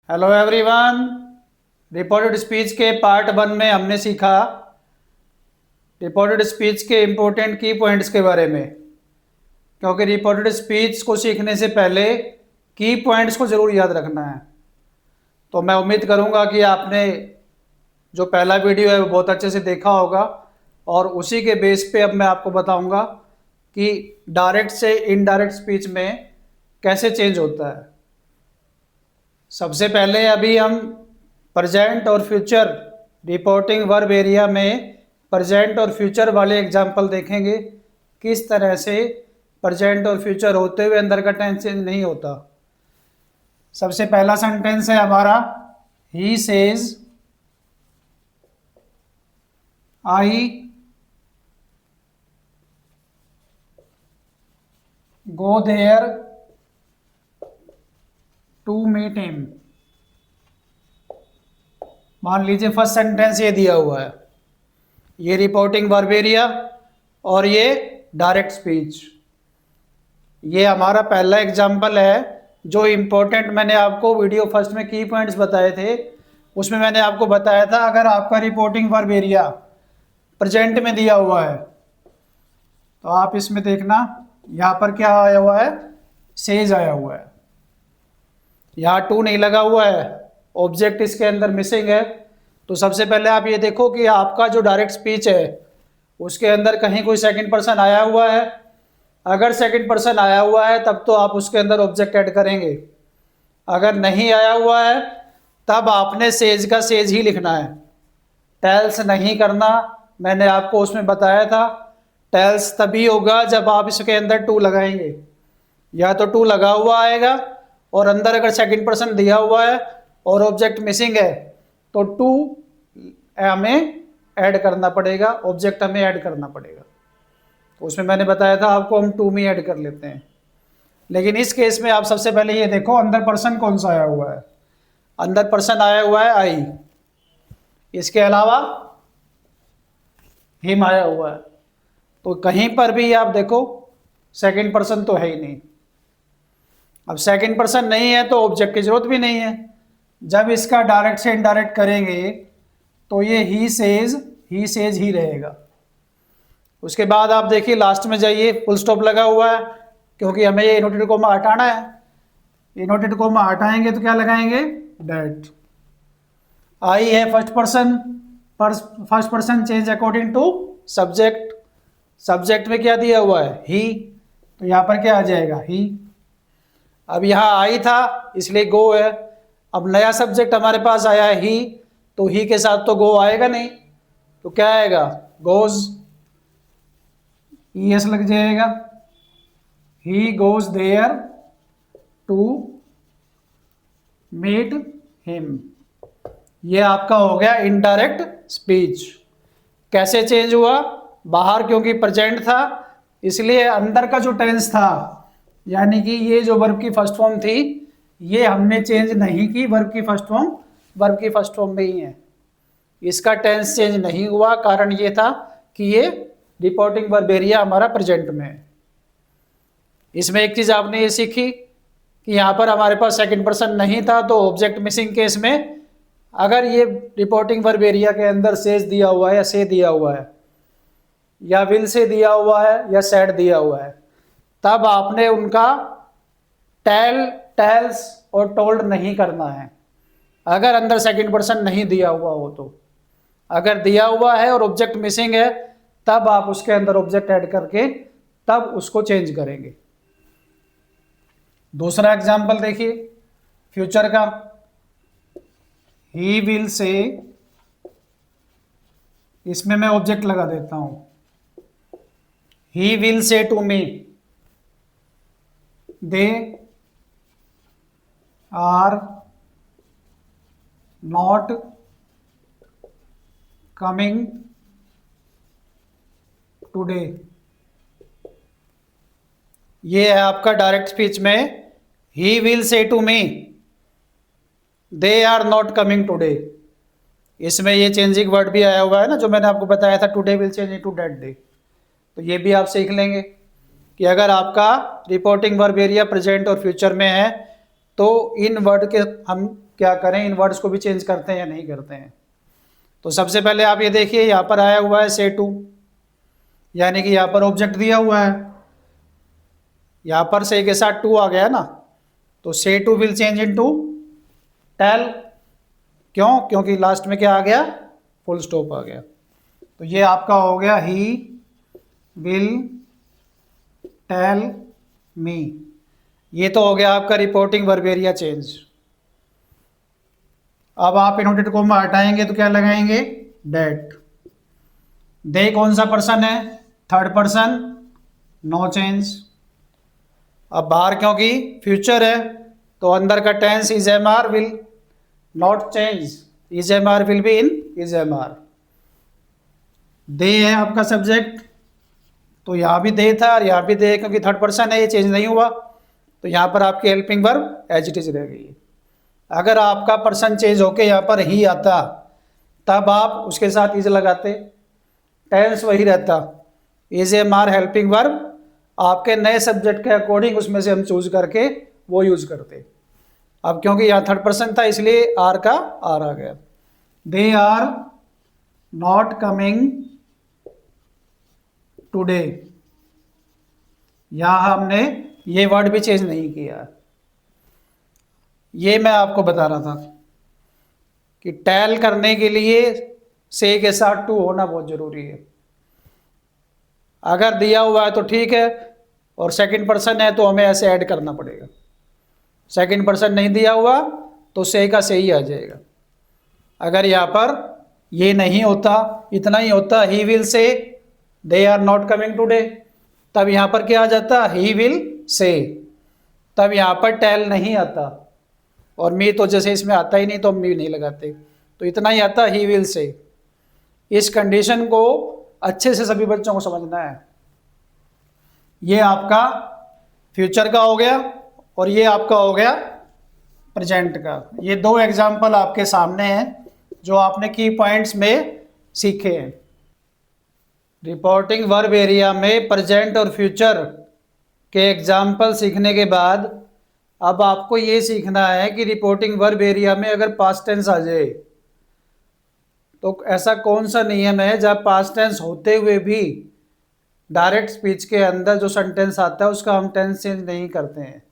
Hello everyone. Reported speech के part 1 में हमने सीखा रिपोर्टेड स्पीच के इम्पोर्टेंट की पॉइंट्स के बारे में। क्योंकि रिपोर्टेड स्पीच को सीखने से पहले की पॉइंट्स को ज़रूर याद रखना है। तो मैं उम्मीद करूंगा कि आपने जो पहला वीडियो है वो बहुत अच्छे से देखा होगा और उसी के बेस पे अब मैं आपको बताऊंगा कि डायरेक्ट से इनडायरेक्ट स्पीच में कैसे चेंज होता है। सबसे पहले अभी हम प्रेजेंट और फ्यूचर रिपोर्टिंग वर्ब एरिया में प्रेजेंट और फ्यूचर वाले एग्जाम्पल देखेंगे, किस तरह से प्रेजेंट और फ्यूचर होते हुए अंदर का टेंस चेंज नहीं होता। सबसे पहला सेंटेंस है हमारा, he says I go there to meet him. मान लीजिए फर्स्ट सेंटेंस ये दिया हुआ है, ये रिपोर्टिंग वर्ब एरिया और ये डायरेक्ट स्पीच। ये हमारा पहला एग्जाम्पल है जो इम्पोर्टेंट मैंने आपको वीडियो फर्स्ट में की पॉइंट्स बताए थे, उसमें मैंने आपको बताया था अगर आपका रिपोर्टिंग वर्ब एरिया प्रेजेंट में दिया हुआ है तो आप इसमें देखना यहाँ पर क्या आया हुआ है, सेज आया हुआ है। यहाँ टू नहीं लगा हुआ है, ऑब्जेक्ट इसके अंदर मिसिंग है। तो सबसे पहले आप ये देखो कि आपका जो डायरेक्ट स्पीच है उसके अंदर कहीं कोई सेकंड पर्सन आया हुआ है। अगर सेकंड पर्सन आया हुआ है तब तो आप उसके अंदर ऑब्जेक्ट ऐड करेंगे। अगर नहीं आया हुआ है तब आपने सेज का सेज ही लिखना है, टेल्स नहीं करना। मैंने आपको उसमें बताया था टेल्स तभी होगा जब आप इसके अंदर टू लगाएंगे। या तो टू लगा हुआ आएगा और अंदर अगर सेकंड पर्सन दिया हुआ है और ऑब्जेक्ट मिसिंग है तो टू हमें ऐड करना पड़ेगा, ऑब्जेक्ट हमें ऐड करना पड़ेगा। तो उसमें मैंने बताया था आपको हम टू में ऐड कर लेते हैं। लेकिन इस केस में आप सबसे पहले ये देखो अंदर पर्सन कौन सा आया हुआ है। अंदर पर्सन आया हुआ है आई, इसके अलावा हिम आया हुआ है। तो कहीं पर भी आप देखो सेकंड पर्सन तो है ही नहीं। अब सेकंड पर्सन नहीं है तो ऑब्जेक्ट की जरूरत भी नहीं है। जब इसका डायरेक्ट से इनडायरेक्ट करेंगे तो ये ही सेज ही रहेगा। उसके बाद आप देखिए लास्ट में जाइए, फुल स्टॉप लगा हुआ है क्योंकि हमें ये इनवर्टेड कोमा हटाना है। इनवर्टेड कोमा हटाएंगे तो क्या लगाएंगे, डेट। आई है first person change according to subject. Subject में क्या दिया हुआ है, ही, तो यहाँ पर क्या आ जाएगा, ही। अब यहाँ आई था इसलिए गो है। अब नया सब्जेक्ट हमारे पास आया है ही, तो ही के साथ तो गो आएगा नहीं, तो क्या आएगा, गोज। ईएस लग जाएगा, he goes there to meet him. ये आपका हो गया इनडायरेक्ट स्पीच। कैसे चेंज हुआ, बाहर क्योंकि प्रेजेंट था इसलिए अंदर का जो टेंस था, यानी कि ये जो वर्ब की फर्स्ट फॉर्म थी ये हमने चेंज नहीं की। वर्ब की फर्स्ट फॉर्म में ही है, इसका टेंस चेंज नहीं हुआ। कारण ये था कि ये रिपोर्टिंग वर्ब एरिया हमारा प्रेजेंट में है। इसमें एक चीज आपने ये सीखी कि यहाँ पर हमारे पास सेकंड पर्सन नहीं था तो ऑब्जेक्ट मिसिंग केस में अगर ये रिपोर्टिंग वर्ब एरिया के अंदर सेज दिया हुआ है या से दिया हुआ है या विल से दिया हुआ है या सेड दिया हुआ है, तब आपने उनका टेल्स और टोल्ड नहीं करना है अगर अंदर सेकंड पर्सन नहीं दिया हुआ हो। तो अगर दिया हुआ है और ऑब्जेक्ट मिसिंग है तब आप उसके अंदर ऑब्जेक्ट ऐड करके तब उसको चेंज करेंगे। दूसरा एग्जांपल देखिए फ्यूचर का, ही विल से, इसमें मैं ऑब्जेक्ट लगा देता हूं, he will say to me they are not coming today. ये है आपका डायरेक्ट स्पीच में, he will say to me they are not coming today. इसमें ये चेंजिंग वर्ड भी आया हुआ है ना, जो मैंने आपको बताया था, today will change into that day. तो ये भी आप सीख लेंगे कि अगर आपका रिपोर्टिंग वर्ब एरिया प्रेजेंट और फ्यूचर में है तो इन वर्ड के हम क्या करें, इन वर्ड्स को भी चेंज करते हैं या नहीं करते हैं। तो सबसे पहले आप ये देखिए, यहाँ पर आया हुआ है से टू, यानी कि यहाँ पर ऑब्जेक्ट दिया हुआ है, यहाँ पर से के साथ टू आ गया ना, तो say to will change into tell. क्यों? क्योंकि लास्ट में क्या आ गया, फुल स्टॉप आ गया। तो ये आपका हो गया ही विल टेल मी। ये तो हो गया आपका रिपोर्टिंग वर्ब एरिया चेंज। अब आप इन्वर्टेड कोमा हटाएंगे तो क्या लगाएंगे, डेट। दे कौन सा पर्सन है, थर्ड पर्सन, नो चेंज। अब बाहर क्योंकि फ्यूचर है तो अंदर का tense is am are will not change, is am are will be in is am are. दे है आपका सब्जेक्ट, तो यहाँ भी दे था और यहाँ भी दे, क्योंकि थर्ड पर्सन है, ये चेंज नहीं हुआ, तो यहाँ पर आपकी helping verb as it is रह गई। अगर आपका पर्सन चेंज होके यहाँ पर ही आता तब आप उसके साथ इज लगाते, टेंस वही रहता, is am are helping verb आपके नए सब्जेक्ट के अकॉर्डिंग उसमें से हम चूज करके वो यूज करते। अब क्योंकि यहाँ थर्ड पर्सन था इसलिए आर का आर आ गया। They are not coming today, यहां हमने ये वर्ड भी चेंज नहीं किया। ये मैं आपको बता रहा था कि टेल करने के लिए से के साथ टू होना बहुत जरूरी है। अगर दिया हुआ है तो ठीक है, और सेकंड पर्सन है तो हमें ऐसे ऐड करना पड़ेगा। सेकंड पर्सन नहीं दिया हुआ तो से का से ही आ जाएगा। अगर यहाँ पर ये नहीं होता, इतना ही होता, he will say they are not coming today, तब यहाँ पर क्या आ जाता, ही विल से, तब यहाँ पर टेल नहीं आता। और मी तो जैसे इसमें आता ही नहीं तो हम मी नहीं लगाते, तो इतना ही आता, ही विल से। इस कंडीशन को अच्छे से सभी बच्चों को समझना है। ये आपका फ्यूचर का हो गया और ये आपका हो गया प्रेजेंट का। ये दो एग्जाम्पल आपके सामने हैं जो आपने की पॉइंट्स में सीखे हैं। रिपोर्टिंग वर्ब एरिया में प्रेजेंट और फ्यूचर के एग्जाम्पल सीखने के बाद अब आपको ये सीखना है कि रिपोर्टिंग वर्ब एरिया में अगर पास्ट टेंस आ जाए तो ऐसा कौन सा नियम है जब पास्ट टेंस होते हुए भी डायरेक्ट स्पीच के अंदर जो सेंटेंस आता है उसका हम टेंस चेंज नहीं करते हैं।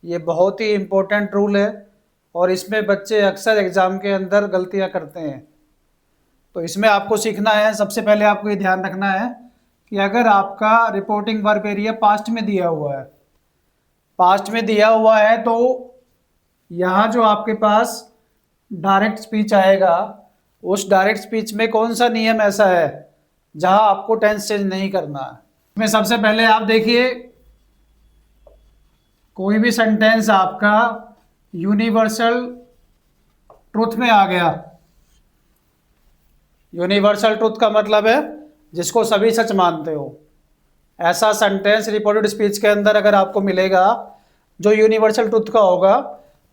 ये बहुत ही इम्पोर्टेंट रूल है और इसमें बच्चे अक्सर एग्ज़ाम के अंदर गलतियां करते हैं। तो इसमें आपको सीखना है, सबसे पहले आपको ये ध्यान रखना है कि अगर आपका रिपोर्टिंग वर्ब एरिया पास्ट में दिया हुआ है, पास्ट में दिया हुआ है तो यहाँ जो आपके पास डायरेक्ट स्पीच आएगा उस डायरेक्ट स्पीच में कौन सा नियम ऐसा है जहां आपको टेंस चेंज नहीं करना है। इसमें सबसे पहले आप देखिए, कोई भी सेंटेंस आपका यूनिवर्सल ट्रुथ में आ गया। यूनिवर्सल ट्रुथ का मतलब है जिसको सभी सच मानते हो। ऐसा सेंटेंस रिपोर्टेड स्पीच के अंदर अगर आपको मिलेगा जो यूनिवर्सल ट्रुथ का होगा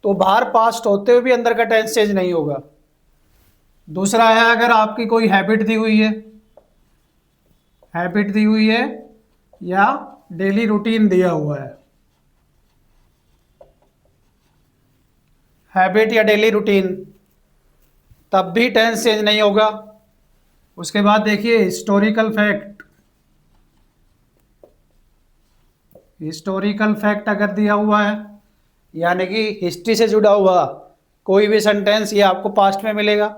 तो बाहर पास्ट होते हुए भी अंदर का टेंस चेंज नहीं होगा। दूसरा है, अगर आपकी कोई हैबिट दी हुई है, हैबिट दी हुई है या डेली रूटीन दिया हुआ है, हैबिट या डेली रूटीन, तब भी टेंस चेंज नहीं होगा। उसके बाद देखिए हिस्टोरिकल फैक्ट, हिस्टोरिकल फैक्ट अगर दिया हुआ है यानी कि हिस्ट्री से जुड़ा हुआ कोई भी सेंटेंस ये आपको पास्ट में मिलेगा।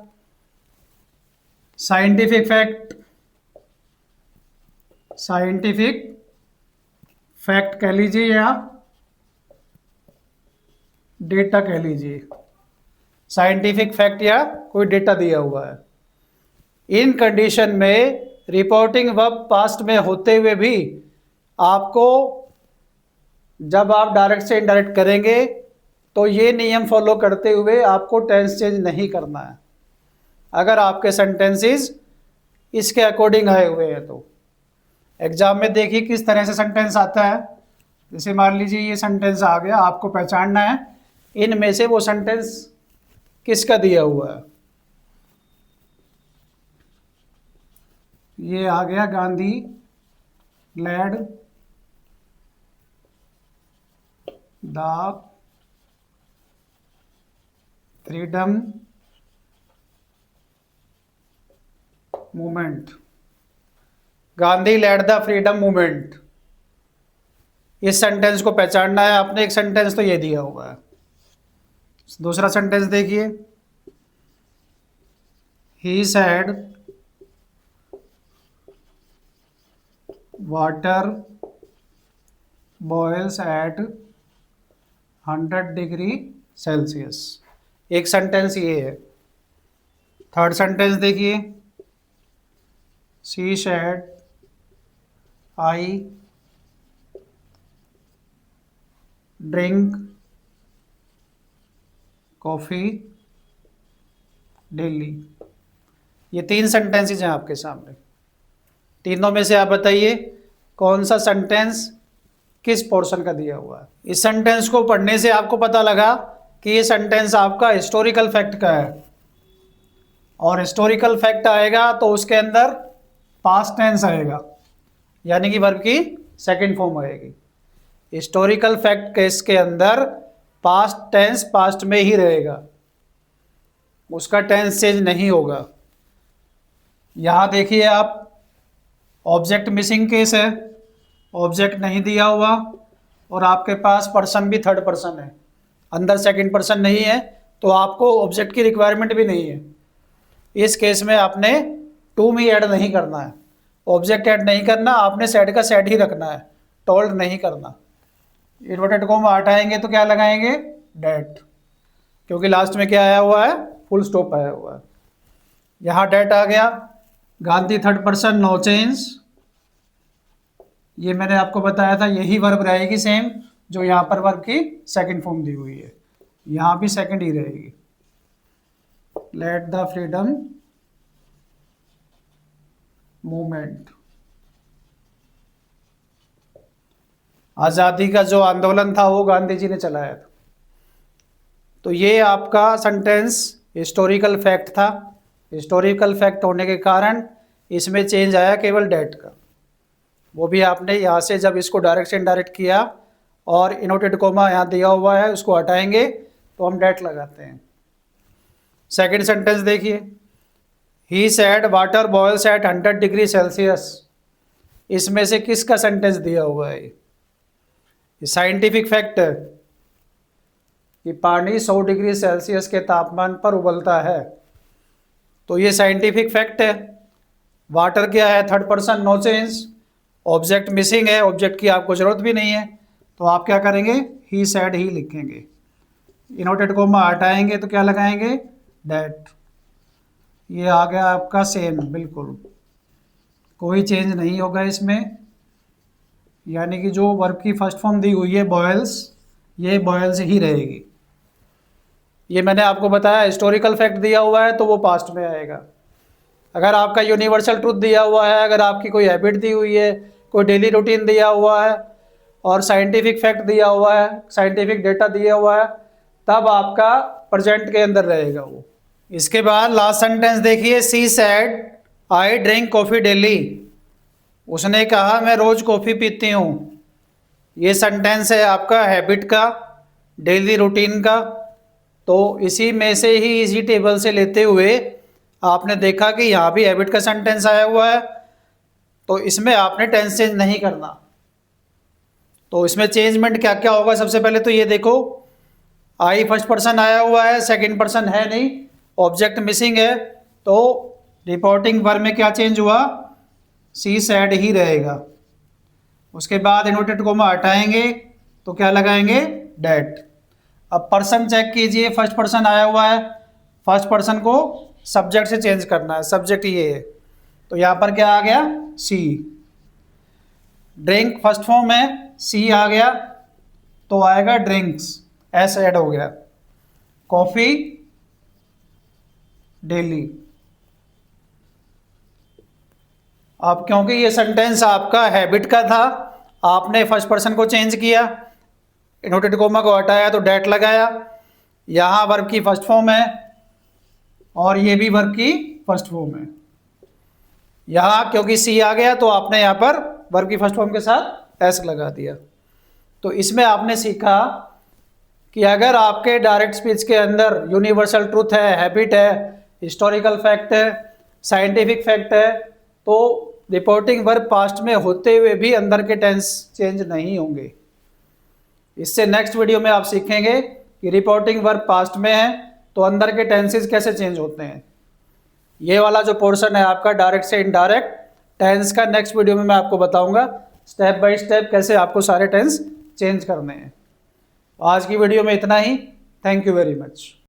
साइंटिफिक फैक्ट, साइंटिफिक फैक्ट कह लीजिए या डेटा कह लीजिए, साइंटिफिक फैक्ट या कोई डेटा दिया हुआ है। इन कंडीशन में रिपोर्टिंग वर्ब पास्ट में होते हुए भी आपको जब आप डायरेक्ट से इनडायरेक्ट करेंगे तो ये नियम फॉलो करते हुए आपको टेंस चेंज नहीं करना है अगर आपके सेंटेंसेस इसके अकॉर्डिंग आए हुए हैं। तो एग्जाम में देखिए किस तरह से सेंटेंस आता है। जैसे मान लीजिए ये सेंटेंस आ गया, आपको पहचानना है इनमें से वो सेंटेंस किसका दिया हुआ है। ये आ गया Gandhi led the freedom movement, Gandhi led the freedom movement. इस सेंटेंस को पहचानना है आपने। एक सेंटेंस तो ये दिया हुआ है। दूसरा सेंटेंस देखिए, he said water boils at 100 degree Celsius. एक सेंटेंस ये है। थर्ड सेंटेंस देखिए, she said I drink coffee daily. ये तीन सेंटेंसेज हैं आपके सामने। तीनों में से आप बताइए कौन सा सेंटेंस किस पोर्शन का दिया हुआ है। इस सेंटेंस को पढ़ने से आपको पता लगा कि ये सेंटेंस आपका हिस्टोरिकल फैक्ट का है, और हिस्टोरिकल फैक्ट आएगा तो उसके अंदर पास्ट टेंस आएगा, यानी कि वर्ब की सेकंड फॉर्म आएगी। हिस्टोरिकल फैक्ट केस के अंदर पास्ट टेंस पास्ट में ही रहेगा, उसका टेंस चेंज नहीं होगा। यहाँ देखिए आप, ऑब्जेक्ट मिसिंग केस है, ऑब्जेक्ट नहीं दिया हुआ, और आपके पास पर्सन भी थर्ड पर्सन है, अंदर सेकंड पर्सन नहीं है, तो आपको ऑब्जेक्ट की रिक्वायरमेंट भी नहीं है। इस केस में आपने टू मी ऐड नहीं करना है, ऑब्जेक्ट ऐड नहीं करना, आपने सेड का सेड ही रखना है, टोल्ड नहीं करना। इन्वर्टेड कॉमा हटाएंगे तो क्या लगाएंगे, डेट, क्योंकि लास्ट में क्या आया हुआ है, फुल स्टॉप आया हुआ है। यहाँ डेट आ गया। Gandhi third person, no change, ये मैंने आपको बताया था, यही वर्ब रहेगी सेम जो यहाँ पर वर्ब की सेकंड फॉर्म दी हुई है, यहाँ भी सेकंड ही रहेगी। लेट द फ्रीडम मूवमेंट, आज़ादी का जो आंदोलन था वो गांधी जी ने चलाया था। तो ये आपका सेंटेंस हिस्टोरिकल फैक्ट था। हिस्टोरिकल फैक्ट होने के कारण इसमें चेंज आया केवल डेट का, वो भी आपने यहाँ से जब इसको डायरेक्ट से इनडायरेक्ट किया और इनवर्टेड कोमा यहाँ दिया हुआ है उसको हटाएंगे तो हम डेट लगाते हैं। सेकंड सेंटेंस देखिए, he said water boils at 100 degree Celsius. इसमें से किसका सेंटेंस दिया हुआ है? ये साइंटिफिक फैक्ट है कि पानी 100 डिग्री सेल्सियस के तापमान पर उबलता है, तो ये साइंटिफिक फैक्ट है। वाटर क्या है, third person, no change, object missing है, ऑब्जेक्ट की आपको ज़रूरत भी नहीं है, तो आप क्या करेंगे, ही सेड ही लिखेंगे। इनवर्टेड कोमा हटाएंगे तो क्या लगाएंगे, डेट। ये आ गया आपका सेम, बिल्कुल कोई चेंज नहीं होगा इसमें, यानी कि जो वर्ब की फर्स्ट फॉर्म दी हुई है बॉयल्स, ये बॉयल्स ही रहेगी। ये मैंने आपको बताया हिस्टोरिकल फैक्ट दिया हुआ है तो वो पास्ट में आएगा। अगर आपका यूनिवर्सल ट्रूथ दिया हुआ है, अगर आपकी कोई हैबिट दी हुई है, कोई डेली रूटीन दिया हुआ है और साइंटिफिक फैक्ट दिया हुआ है, साइंटिफिक डेटा दिया हुआ है, तब आपका प्रेजेंट के अंदर रहेगा वो। इसके बाद लास्ट सेंटेंस देखिए, she said I drink coffee daily. उसने कहा मैं रोज़ कॉफ़ी पीती हूँ। ये सेंटेंस है आपका हैबिट का, डेली रूटीन का। तो इसी में से ही, इसी टेबल से लेते हुए आपने देखा कि यहाँ भी हैबिट का सेंटेंस आया हुआ है, तो इसमें आपने टेंस चेंज नहीं करना। तो इसमें चेंजमेंट क्या क्या होगा, सबसे पहले तो ये देखो, आई फर्स्ट पर्सन आया हुआ है, सेकंड पर्सन है नहीं, ऑब्जेक्ट मिसिंग है, तो रिपोर्टिंग वर्ब में क्या चेंज हुआ, सी सेड ही रहेगा। उसके बाद इनवर्टेड कोमा हटाएंगे तो क्या लगाएंगे, डेट। अब पर्सन चेक कीजिए, फर्स्ट पर्सन आया हुआ है, फर्स्ट पर्सन को सब्जेक्ट से चेंज करना है, सब्जेक्ट ये है, तो यहाँ पर क्या आ गया, सी। ड्रिंक फर्स्ट फॉर्म है, सी आ गया तो आएगा ड्रिंक्स, एस ऐड हो गया। Coffee daily. अब क्योंकि ये सेंटेंस आपका हैबिट का था, आपने फर्स्ट पर्सन को चेंज किया, इनवर्टेड कोमा को हटाया तो डेट लगाया। यहाँ वर्ब की फर्स्ट फॉर्म है और ये भी वर्ब की फर्स्ट फॉर्म है। यहाँ क्योंकि सी आ गया तो आपने यहाँ पर वर्ब की फर्स्ट फॉर्म के साथ एस लगा दिया। तो इसमें आपने सीखा कि अगर आपके डायरेक्ट स्पीच के अंदर यूनिवर्सल ट्रूथ है, हैबिट है, हिस्टोरिकल फैक्ट है, साइंटिफिक फैक्ट है, तो रिपोर्टिंग वर्ब पास्ट में होते हुए भी अंदर के टेंस चेंज नहीं होंगे। इससे नेक्स्ट वीडियो में आप सीखेंगे कि रिपोर्टिंग वर्ब पास्ट में है तो अंदर के टेंसेस कैसे चेंज होते हैं। ये वाला जो पोर्शन है आपका डायरेक्ट से इनडायरेक्ट टेंस का, नेक्स्ट वीडियो में मैं आपको बताऊंगा स्टेप बाय स्टेप कैसे आपको सारे टेंस चेंज करने हैं। आज की वीडियो में इतना ही। Thank you very much.